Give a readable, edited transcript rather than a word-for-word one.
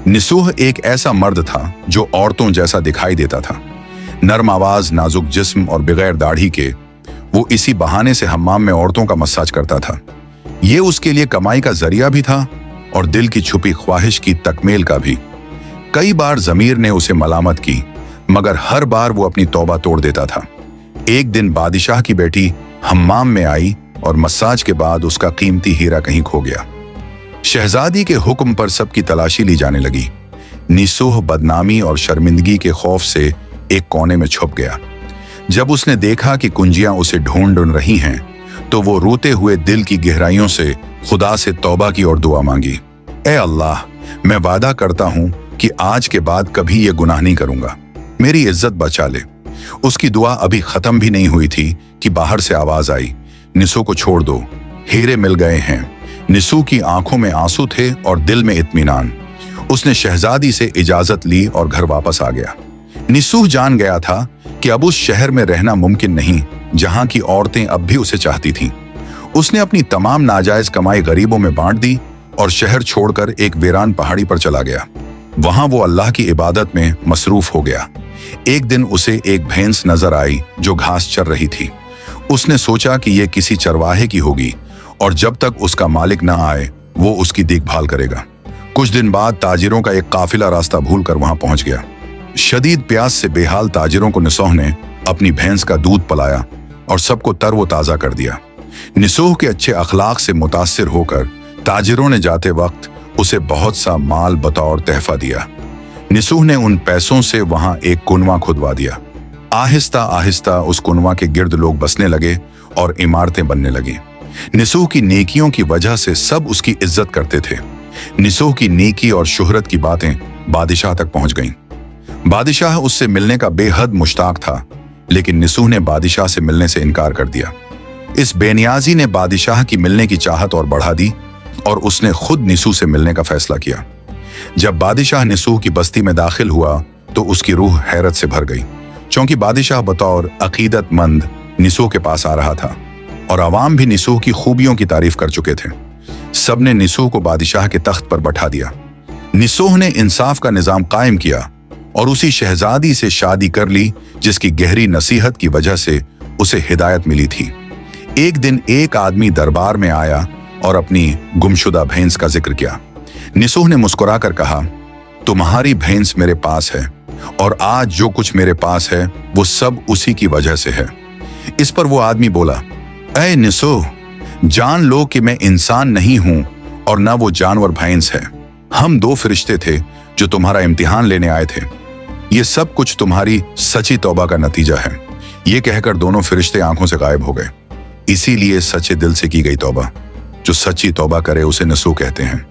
निसूह एक ऐसा मर्द था जो औरतों जैसा दिखाई देता था। नरम आवाज, नाजुक जिस्म और बगैर दाढ़ी के वो इसी बहाने से हम्माम में औरतों का मसाज करता था। ये उसके लिए कमाई का जरिया भी था और दिल की छुपी ख्वाहिश की तकमील का भी। कई बार ज़मीर ने उसे मलामत की, मगर हर बार वो अपनी तौबा तोड़ देता था। एक दिन बादशाह की बेटी हम्माम में आई और मसाज के बाद उसका कीमती हीरा कहीं खो गया। शहजादी के हुक्म पर सबकी तलाशी ली जाने लगी। निसूह बदनामी और शर्मिंदगी के खौफ से एक कोने में छुप गया। जब उसने देखा कि कुंजियां उसे ढूंढ रही हैं, तो वो रोते हुए दिल की गहराइयों से खुदा से तौबा की और दुआ मांगी। ए अल्लाह, मैं वादा करता हूं कि आज के बाद कभी ये गुनाह नहीं करूंगा, मेरी इज्जत बचा ले। उसकी दुआ अभी खत्म भी नहीं हुई थी कि बाहर से आवाज आई, निसू को छोड़ दो, हीरे मिल गए हैं। निसू की आंखों में आंसू थे और दिल में इत्मीनान। उसने शहजादी से इजाजत ली और घर वापस आ गया। निसूह जान गया था कि अब उस शहर में रहना मुमकिन नहीं जहां की औरतें अब भी उसे चाहती थीं। उसने अपनी तमाम नाजायज कमाई गरीबों में बांट दी और शहर छोड़कर एक वीरान पहाड़ी पर चला गया। वहां वो अल्लाह की इबादत में मसरूफ हो गया। एक दिन उसे एक भैंस नजर आई जो घास चर रही थी। उसने सोचा कि यह किसी चरवाहे की होगी और जब तक उसका मालिक न आए वो उसकी देखभाल करेगा। कुछ दिन बाद ताजिरों का एक काफिला रास्ता भूलकर वहां पहुंच गया। शदीद प्यास से बेहाल ताजिरों को निसूह ने अपनी भैंस का दूध पिलाया और सबको तरोताजा कर दिया। निसूह के अच्छे अखलाक से मुतासिर होकर ताजिरों ने जाते वक्त उसे बहुत सा माल बतौर तहफा दिया। निसूह ने उन पैसों से वहां एक कुनवा खुदवा दिया। आहिस्ता आहिस्ता उस कुनवा के गिर्द लोग बसने लगे और इमारतें बनने लगी। निसूह की नेकियों की वजह से सब उसकी इज्जत करते थे। निसूह की नेकी और शोहरत की बातें बादशाह तक पहुंच गईं। बादशाह उससे मिलने का बेहद मुश्ताक था, लेकिन निसूह ने बादशाह से मिलने से इनकार कर दिया। इस बेनियाजी ने बादशाह की मिलने की चाहत और बढ़ा दी और उसने खुद निसूह से मिलने का फैसला किया। जब बादशाह निसूह की बस्ती में दाखिल हुआ तो उसकी रूह हैरत से भर गई, क्योंकि बादशाह बतौर अकीदतमंद निसूह के पास आ रहा था और अवाम भी निसूह की खूबियों की तारीफ कर चुके थे। सबने निसूह को बादशाह के तख्त पर बैठा दिया। निसूह ने इंसाफ का निजाम कायम किया और उसी शहजादी से शादी कर ली जिसकी गहरी नसीहत की वजह से उसे हिदायत मिली थी। एक दिन एक आदमी दरबार में आया और अपनी गुमशुदा भैंस का जिक्र किया। निसूह ने मुस्कुराकर कहा, तुम्हारी भैंस मेरे पास है और आज जो कुछ मेरे पास है वो सब उसी की वजह से है। इस पर वो आदमी बोला, ऐ निसूह, जान लो कि मैं इंसान नहीं हूं और न वो जानवर भैंस है। हम दो फरिश्ते थे जो तुम्हारा इम्तिहान लेने आए थे। ये सब कुछ तुम्हारी सच्ची तौबा का नतीजा है। ये कहकर दोनों फरिश्ते आंखों से गायब हो गए। इसीलिए सच्चे दिल से की गई तौबा, जो सच्ची तौबा करे उसे नसूह कहते हैं।